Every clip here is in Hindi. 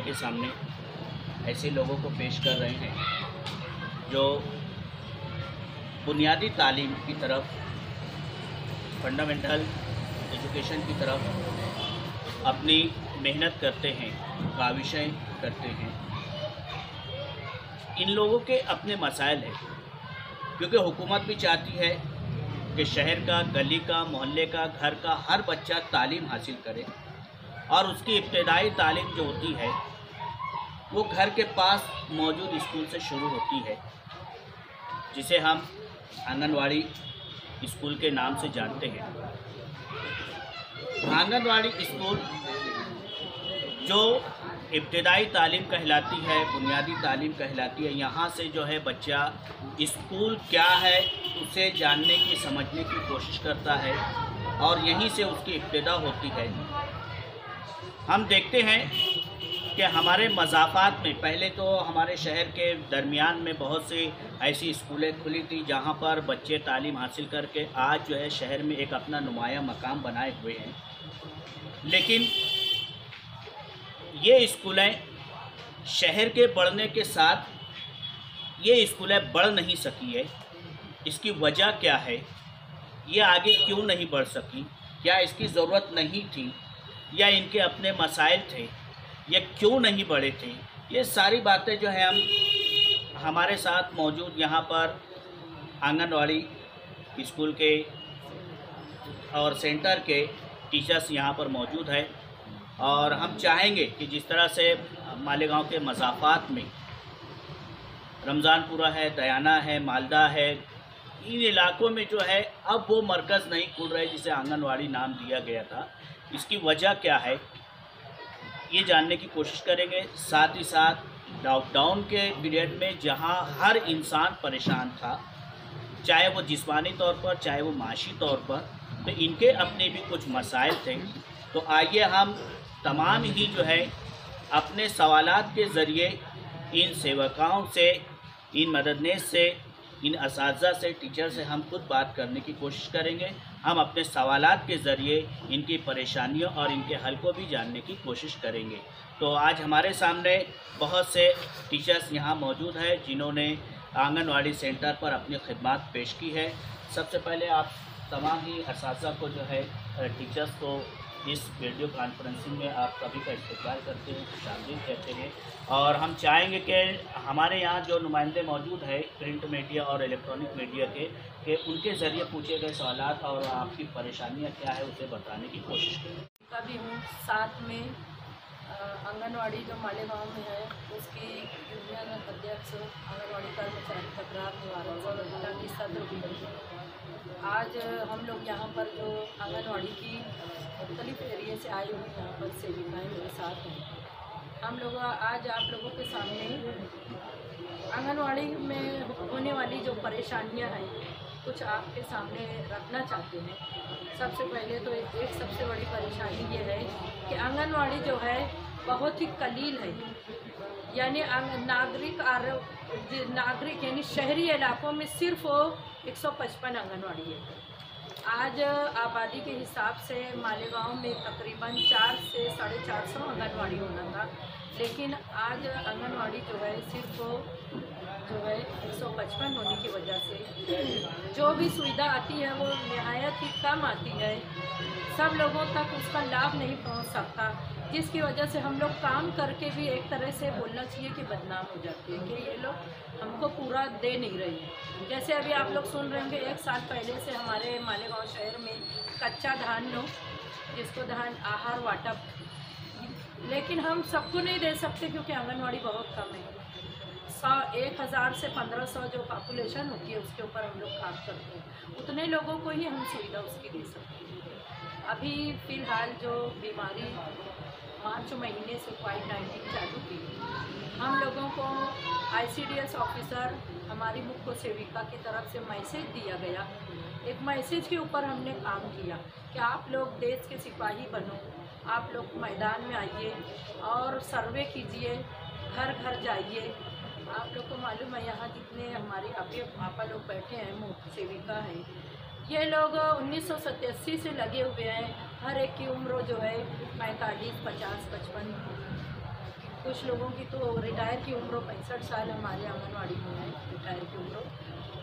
के सामने ऐसे लोगों को पेश कर रहे हैं जो बुनियादी तालीम की तरफ, फंडामेंटल एजुकेशन की तरफ अपनी मेहनत करते हैं, काविशें करते हैं। इन लोगों के अपने मसाइल हैं, क्योंकि हुकूमत भी चाहती है कि शहर का, गली का, मोहल्ले का, घर का हर बच्चा तालीम हासिल करे और उसकी इब्तदाई तालीम जो होती है वो घर के पास मौजूद स्कूल से शुरू होती है, जिसे हम आंगनवाड़ी स्कूल के नाम से जानते हैं। आंगनवाड़ी स्कूल जो इब्तदाई तालीम कहलाती है, बुनियादी तालीम कहलाती है, यहाँ से जो है बच्चा स्कूल क्या है उसे जानने की, समझने की कोशिश करता है और यहीं से उसकी इब्तदा होती है। हम देखते हैं कि हमारे मज़ाफ़ात में पहले तो हमारे शहर के दरमियान में बहुत सी ऐसी स्कूलें खुली थी जहाँ पर बच्चे तालीम हासिल करके आज जो है शहर में एक अपना नुमाया मकाम बनाए हुए हैं। लेकिन ये स्कूलें शहर के बढ़ने के साथ ये स्कूलें बढ़ नहीं सकी है। इसकी वजह क्या है? ये आगे क्यों नहीं बढ़ सकी? क्या इसकी ज़रूरत नहीं थी या इनके अपने मसाइल थे? ये क्यों नहीं बढ़े थे? ये सारी बातें जो है हम हमारे साथ मौजूद यहाँ पर आंगनवाड़ी स्कूल के और सेंटर के टीचर्स यहाँ पर मौजूद है और हम चाहेंगे कि जिस तरह से मालेगांव के मज़ाफ़ात में रमज़ानपुरा है, दयाना है, मालदा है, इन इलाकों में जो है अब वो मरकज़ नहीं खुल रहे जिसे आंगनवाड़ी नाम दिया गया था। इसकी वजह क्या है ये जानने की कोशिश करेंगे। साथ ही साथ लॉकडाउन के पीरियड में जहां हर इंसान परेशान था, चाहे वो जिस्मानी तौर पर, चाहे वो माशी तौर पर, तो इनके अपने भी कुछ मसाइल थे। तो आइए हम तमाम ही जो है अपने सवालात के ज़रिए इन सेवकाओं से, इन मददनेस से, इन असातिज़ा से, टीचर से हम खुद बात करने की कोशिश करेंगे। हम अपने सवालात के ज़रिए इनकी परेशानियों और इनके हल को भी जानने की कोशिश करेंगे। तो आज हमारे सामने बहुत से टीचर्स यहाँ मौजूद हैं जिन्होंने आंगनवाड़ी सेंटर पर अपनी खिदमत पेश की है। सबसे पहले आप तमाम ही असातिज़ा को जो है टीचर्स को इस वीडियो कॉन्फ्रेंसिंग में आप सभी का इस्तकबाल करते हैं, खुशामदीद कहते हैं और हम चाहेंगे कि हमारे यहाँ जो नुमाइंदे मौजूद है प्रिंट मीडिया और इलेक्ट्रॉनिक मीडिया के, कि उनके ज़रिए पूछे गए सवालात और आपकी परेशानियाँ क्या है उसे बताने की कोशिश करें। कभी हूँ साथ में आंगनवाड़ी जो मालेगांव में है उसकी यूनियन अध्यक्ष आंगनवाड़ी कर्मचारी तकरार निवारण की सदर भी है। आज हम लोग यहाँ पर जो आंगनवाड़ी की मुख्तलिफ एरिए से आए हुए यहाँ पर सेविकाएँ मेरे साथ हैं। हम लोग आज आप लोगों के सामने आंगनवाड़ी में होने वाली जो परेशानियाँ हैं कुछ आपके सामने रखना चाहते हैं। सबसे पहले तो एक सबसे बड़ी परेशानी ये है कि आंगनवाड़ी जो है बहुत ही कलील है, यानी नागरिक यानी शहरी इलाकों में सिर्फ 155 आंगनवाड़ी है। आज आबादी के हिसाब से मालेगांव में तकरीबन 4 से 450 आंगनवाड़ी होना था, लेकिन आज आंगनवाड़ी जो है सिर्फ 155 होने की वजह से जो भी सुविधा आती है वो नहायत ही कम आती है, सब लोगों तक उसका लाभ नहीं पहुंच सकता, जिसकी वजह से हम लोग काम करके भी एक तरह से बोलना चाहिए कि बदनाम हो जाते हैं कि ये लोग हमको पूरा दे नहीं रही है। जैसे अभी आप लोग सुन रहे होंगे 1 साल पहले से हमारे मालेगांव शहर में कच्चा धान लो, जिसको धान आहार वाटप, लेकिन हम सबको नहीं दे सकते क्योंकि आंगनवाड़ी बहुत कम है। 1000 से 1500 जो पॉपुलेशन होती है उसके ऊपर हम लोग काम करते हैं, उतने लोगों को ही हम सुविधा उसकी दे सकते हैं। अभी फ़िलहाल जो बीमारी मार्च महीने से कोविड-19 चालू की, हम लोगों को ICDS ऑफिसर, हमारी मुख्य सेविका की तरफ से मैसेज दिया गया। एक मैसेज के ऊपर हमने काम किया कि आप लोग देश के सिपाही बनो, आप लोग मैदान में आइए और सर्वे कीजिए, घर घर जाइए। आप लोग को मालूम है यहाँ जितने हमारे आपा लोग बैठे हैं, मुख्य सेविका हैं, ये लोग 1987 से लगे हुए हैं। हर एक की उम्र जो है 45, 50, 55 कुछ लोगों की तो रिटायर की उम्र 65 साल हमारे आंगनवाड़ी में है, रिटायर की उम्र।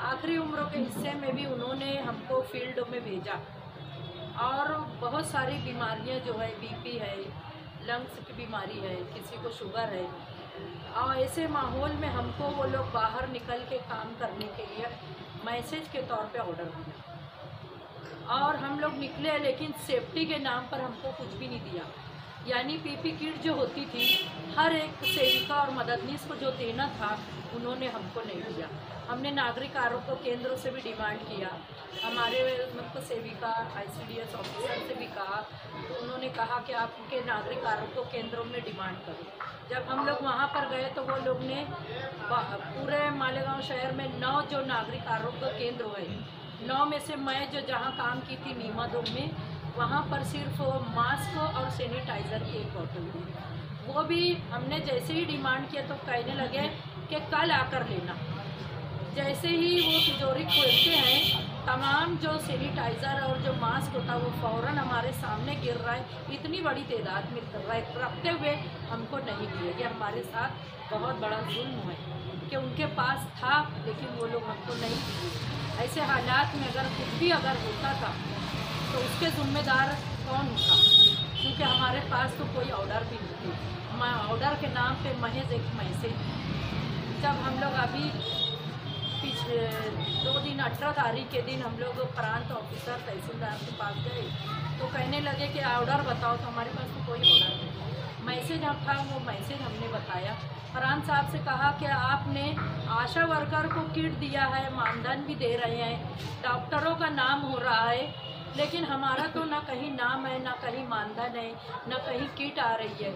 आखिरी उम्र के हिस्से में भी उन्होंने हमको फील्ड में भेजा और बहुत सारी बीमारियां जो है, बीपी है, लंग्स की बीमारी है, किसी को शुगर है, और ऐसे माहौल में हमको वो लोग बाहर निकल के काम करने के लिए मैसेज के तौर पे ऑर्डर दिया और हम लोग निकले, लेकिन सेफ्टी के नाम पर हमको कुछ भी नहीं दिया। यानी पीपी किट जो होती थी हर एक सेविका और मददनीश को जो देना था उन्होंने हमको नहीं दिया। हमने नागरिक आरोग्य केंद्रों से भी डिमांड किया, हमारे मतलब सेविका ICDS ऑफिसर से भी कहा, तो उन्होंने कहा कि आप उनके नागरिक आरोग्य केंद्रों में डिमांड करो। जब हम लोग वहाँ पर गए तो वो लोग ने पूरे मालेगांव शहर में 9 जो नागरिक आरोग्य केंद्र है, 9 में से मैं जो जहाँ काम की थी नीमादोग में, वहाँ पर सिर्फ मास्क और सैनिटाइज़र की एक बोतल दी। वो भी हमने जैसे ही डिमांड किया तो कहने लगे कि कल आकर लेना। जैसे ही वो तिजोरी खोलते हैं, तमाम जो सैनिटाइज़र और जो मास्क होता है वो फ़ौरन हमारे सामने गिर रहा है। इतनी बड़ी तादाद में रखते हुए हमको नहीं दिए। ये हमारे साथ बहुत बड़ा जुल्म है कि उनके पास था लेकिन वो लोग हमको नहीं दिए। ऐसे हालात में अगर कुछ भी अगर होता था तो उसके ज़िम्मेदार कौन होता, क्योंकि हमारे पास तो कोई ऑर्डर भी नहीं थी। ऑर्डर के नाम पे महज एक मैसेज। जब हम लोग अभी पिछले 2 दिन 18 तारीख के दिन हम लोग प्रांत ऑफिसर तहसीलदार के पास गए तो कहने लगे कि ऑर्डर बताओ, तो हमारे पास तो कोई ऑर्डर नहीं। मैसेज हम था, वो मैसेज हमने बताया। प्रांत साहब से कहा कि आपने आशा वर्कर को किट दिया है, मानधन भी दे रहे हैं, डॉक्टरों का नाम हो रहा है, लेकिन हमारा तो ना कहीं नाम है, ना कहीं मानधन है, ना कहीं किट आ रही है।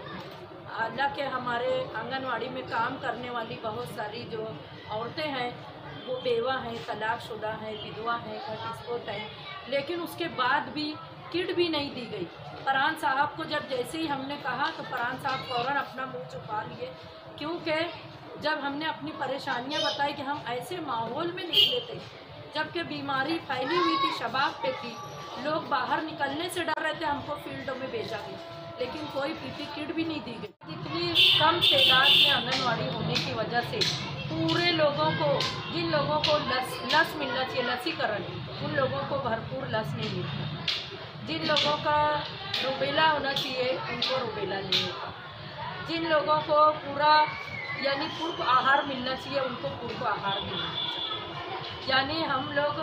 हालांकि हमारे आंगनवाड़ी में काम करने वाली बहुत सारी जो औरतें हैं वो बेवा हैं, तलाकशुदा हैं, विधवा हैं, घटस्फोट हैं, लेकिन उसके बाद भी किट भी नहीं दी गई। प्रांत साहब को जब जैसे ही हमने कहा तो प्रांत साहब फ़ौरन अपना मुंह छुपा लिए, क्योंकि जब हमने अपनी परेशानियां बताई कि हम ऐसे माहौल में निकले थे जबकि बीमारी फैली हुई थी, शबाब पे थी, लोग बाहर निकलने से डर रहे थे, हमको फील्डों में भेजा गया, लेकिन कोई पीपी किट भी नहीं दी गई। इतनी कम तादाद में आंगनवाड़ी होने की वजह से पूरे लोगों को, जिन लोगों को लस मिलना चाहिए, लसीकरण, उन लोगों को भरपूर लस नहीं मिलता। जिन लोगों का रुबेला होना चाहिए उनको रुबेला नहीं होता। जिन लोगों को पूरा यानी पूर्व आहार मिलना चाहिए उनको पूर्व आहार नहीं मिलना चाहिए। यानी हम लोग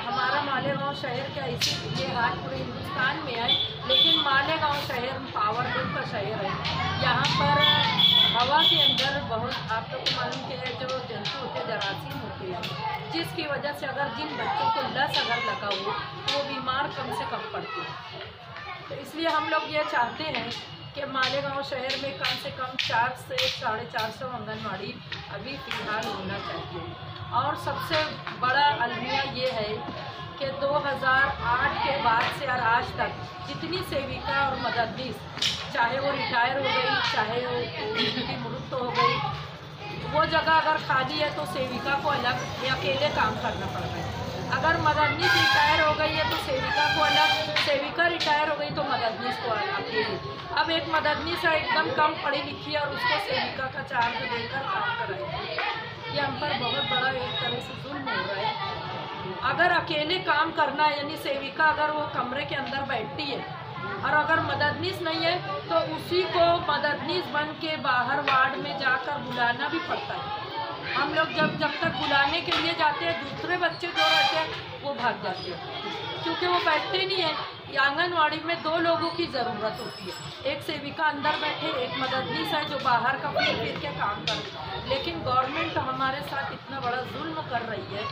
हमारा मालेगांव शहर का इसी ये हाल पूरे हिंदुस्तान में है, लेकिन मालेगांव शहर पावरफुल का शहर है। यहाँ पर हवा के अंदर बहुत, आप लोग को मालूम है, जो जंतु होते हैं, जरासीम होते हैं, जिसकी वजह से अगर जिन बच्चों को लस अगर लगा हो तो वो बीमार कम से कम पड़ते हैं। तो इसलिए हम लोग ये चाहते हैं कि मालेगांव शहर में कम से कम 4 से 450 आंगनवाड़ी अभी फ़िलहाल होना चाहिए। और सबसे बड़ा अलमिया ये है कि 2008 के बाद से और आज तक जितनी सेविका और मददनीश, चाहे वो रिटायर हो गई, चाहे वो उनकी मृत्यु हो गई, वो जगह अगर खाली है तो सेविका को अलग या अकेले काम करना पड़ रहा है। अगर मददनीश रिटायर हो गई है तो सेविका को अलग, सेविका रिटायर हो गई तो मददनीश को अकेले। अब एक मददनीश एकदम कम पढ़ी लिखी है और उसको सेविका का चार्ज देकर काम कराएगी। ये हम पर बहुत बड़ा एक तरह से जुल्म हो रहा है। अगर अकेले काम करना है, यानी सेविका अगर वो कमरे के अंदर बैठती है और अगर मददनीश नहीं है तो उसी को मददनीश बन के बाहर वार्ड में जाकर बुलाना भी पड़ता है। हम लोग जब तक बुलाने के लिए जाते हैं, दूसरे बच्चे जो रहते हैं वो भाग जाते हैं, क्योंकि वो बैठते नहीं है। आंगनवाड़ी में 2 लोगों की ज़रूरत होती है, एक सेविका अंदर बैठे, एक मददनीश है जो बाहर का फिर के काम करे। लेकिन गवर्नमेंट हमारे साथ इतना बड़ा जुल्म कर रही है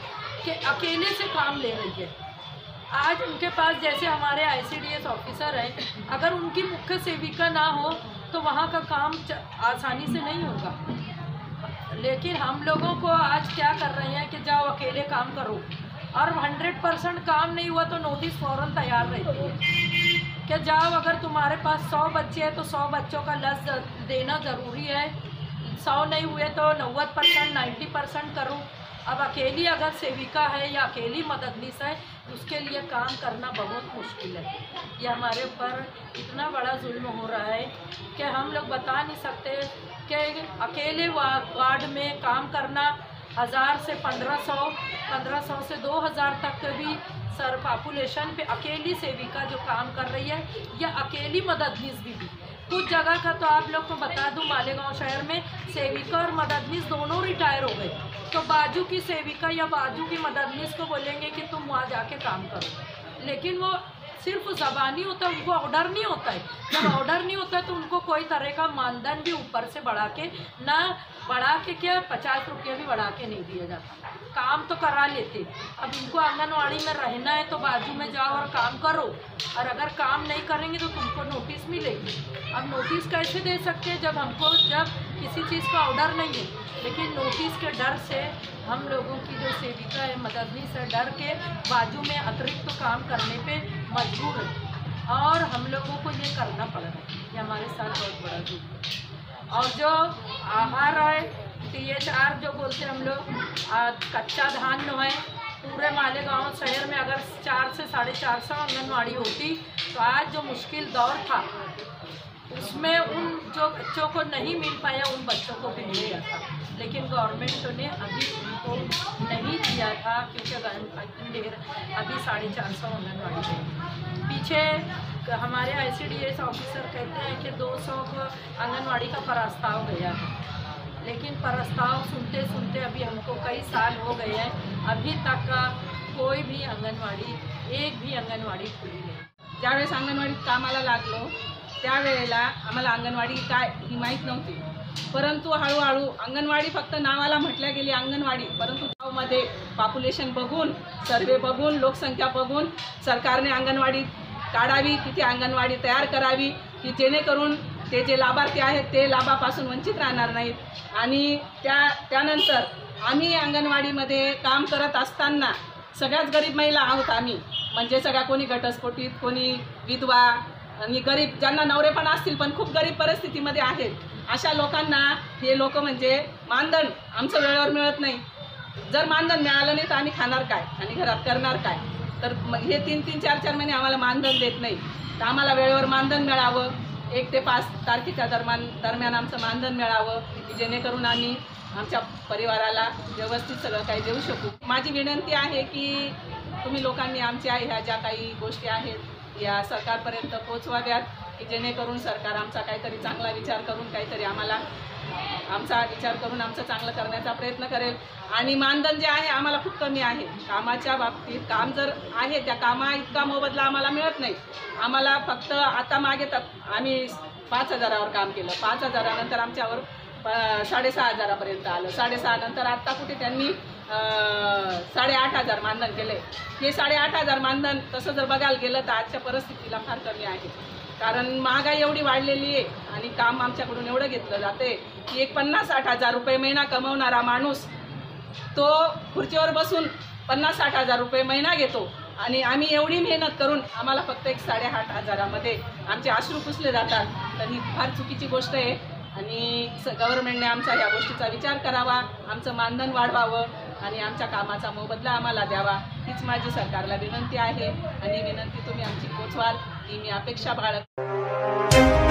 कि अकेले से काम ले रही है। आज उनके पास जैसे हमारे ICDS ऑफिसर हैं, अगर उनकी मुख्य सेविका ना हो तो वहाँ का काम आसानी से नहीं होगा। लेकिन हम लोगों को आज क्या कर रहे हैं कि जाओ अकेले काम करो, और 100% काम नहीं हुआ तो नोटिस फ़ौरन तैयार रहती है कि जाओ, अगर तुम्हारे पास 100 बच्चे हैं तो 100 बच्चों का लस देना ज़रूरी है, 100 नहीं हुए तो 90%, 90% करो। अब अकेली अगर सेविका है या अकेली मददनीश है, उसके लिए काम करना बहुत मुश्किल है। ये हमारे ऊपर इतना बड़ा जुल्म हो रहा है कि हम लोग बता नहीं सकते। उनके अकेले वार्ड में काम करना 1000 से 1500, 1500 से 2000 तक भी सर पॉपुलेशन पे अकेली सेविका जो काम कर रही है, या अकेली मददनीस भी कुछ जगह का तो आप लोग को बता दूं, मालेगांव शहर में सेविका और मददनीस दोनों रिटायर हो गए, तो बाजू की सेविका या बाजू की मददनीस को बोलेंगे कि तुम वहाँ जाके काम करो, लेकिन वो सिर्फ ज़बानी होता है, उनको ऑर्डर नहीं होता है। जब ऑर्डर नहीं होता है तो उनको कोई तरह का मानधन भी ऊपर से बढ़ा के क्या 50 रुपया भी बढ़ा के नहीं दिया जाता। काम तो करा लेते, अब इनको आंगनवाड़ी में रहना है तो बाजू में जाओ और काम करो, और अगर काम नहीं करेंगे तो तुमको नोटिस मिलेगी। अब नोटिस कैसे दे सकते हैं जब किसी चीज़ का ऑर्डर नहीं है, लेकिन नोटिस के डर से हम लोगों की जो सेविका है मददनीस से डर के बाजू में अतिरिक्त काम करने पे मजबूर है, और हम लोगों को ये करना पड़ रहा है। ये हमारे साथ बहुत बड़ा दुख है। और जो आहार है THR जो बोलते हम लोग, कच्चा धान जो है, पूरे मालेगांव शहर में अगर 400 से 450 आंगनवाड़ी होती तो आज जो मुश्किल दौर था उसमें उन जो बच्चों को नहीं मिल पाया उन बच्चों को भी मिल जाता, लेकिन गवर्नमेंट ने अभी उनको नहीं दिया था, क्योंकि अभी 450 आंगनवाड़ी है। पीछे हमारे ICDS ऑफिसर कहते हैं कि 200 आंगनवाड़ी का प्रस्ताव गया है, लेकिन प्रस्ताव सुनते सुनते अभी हमको कई साल हो गए हैं, अभी तक का कोई भी आंगनवाड़ी, एक भी आंगनवाड़ी खुली नहीं। ज्यावेळेस अंगणवाडीत कामाला लागलो त्यावेळेला आम्हाला अंगणवाडी काय ही माहीत नव्हती, परंतु हळूहळू अंगणवाडी फक्त नावाला म्हटल्या गेली अंगणवाडी, परंतु गावामध्ये पॉप्युलेशन बघून, सर्वे बघून, लोकसंख्या बघून सरकारने अंगणवाडी काढावी, तिथे अंगणवाडी तयार करावी की जेणेकरून ते जे लाभार्थी आहेत ते लाभापासून वंचित राहणार नाहीत। आणि त्यानंतर आम्ही अंगणवाडीमध्ये काम करत असताना सगळ्याच गरीब महिला आहोत आम्ही, म्हणजे सगळ्या कोणी घटस्फोटित, कोणी विधवा आणि गरीब ज्यांना नवरे पण असतील पण खूप गरीब परिस्थितीमध्ये आहेत, अशा लोकांना हे लोक म्हणजे मानधन आमचं वेळेवर मिळत नाही। जर मानधन मिळालं नाही तर आम्ही खाणार काय आणि घरात करणार काय, तर हे 3-3, 4-4 महिने आम्हाला मानधन देत नाही। तर आम्हाला वेळेवर मानधन मिळावं, 1 ते 5 तारखेच्या दरम्यान आमचं मानधन मिळावं की जेणेकरून आम्ही आमच्या परिवाराला व्यवस्थित सगळं काही देऊ शकू। माझी विनंती आहे की तुम्ही लोकांनी आमच्या ह्या ज्या काही गोष्टी आहेत या सरकारपर्यंत पोहोचवाव्यात की जेणेकरून सरकार आमचा काहीतरी चांगला विचार करून काहीतरी आमचा विचार करून आमचं चांगलं करण्याचा प्रयत्न करेल। आणि मानधन जे आहे आम्हाला खूप कमी आहे कामाच्या बाबतीत, काम जर आहे त्या कामा इतका मोबदला आम्हाला मिळत नाही। आम्हाला फक्त आता मागे आम्ही 5000वर काम केलं, 5000 नंतर आमच्यावर 6,500 आलं, 6,500 नंतर आत्ता कुठे त्यांनी 8,500 मानधन केले। हे 8,500 मानधन तसं जर बघायला गेलं तर आजच्या परिस्थितीला फार कमी आहे, कारण महागाई एवढी वाढलेली आहे आणि काम आमच्याकडून एवढं घेतलं जाते की एक 50-60 हजार रुपये महिना कमवणारा माणूस तो खुर्चीवर बसून 50-60 हजार रुपये महिना घेतो, आणि आम्ही एवढी मेहनत करून आम्हाला फक्त एक 8,500मध्ये आमचे अश्रू पुसले जातात। तर ही फार चुकीची गोष्ट आहे आणि गव्हर्नमेंटने आमचा या गोष्टीचा विचार करावा, आमचं मानधन वाढवावं आणि आमच्या कामाचा मोबदला आम्हाला द्यावा, हीच माझी सरकारला विनंती आहे। आणि विनंती तुम्ही आमची पोचवाल ही मी अपेक्षा बाळगते।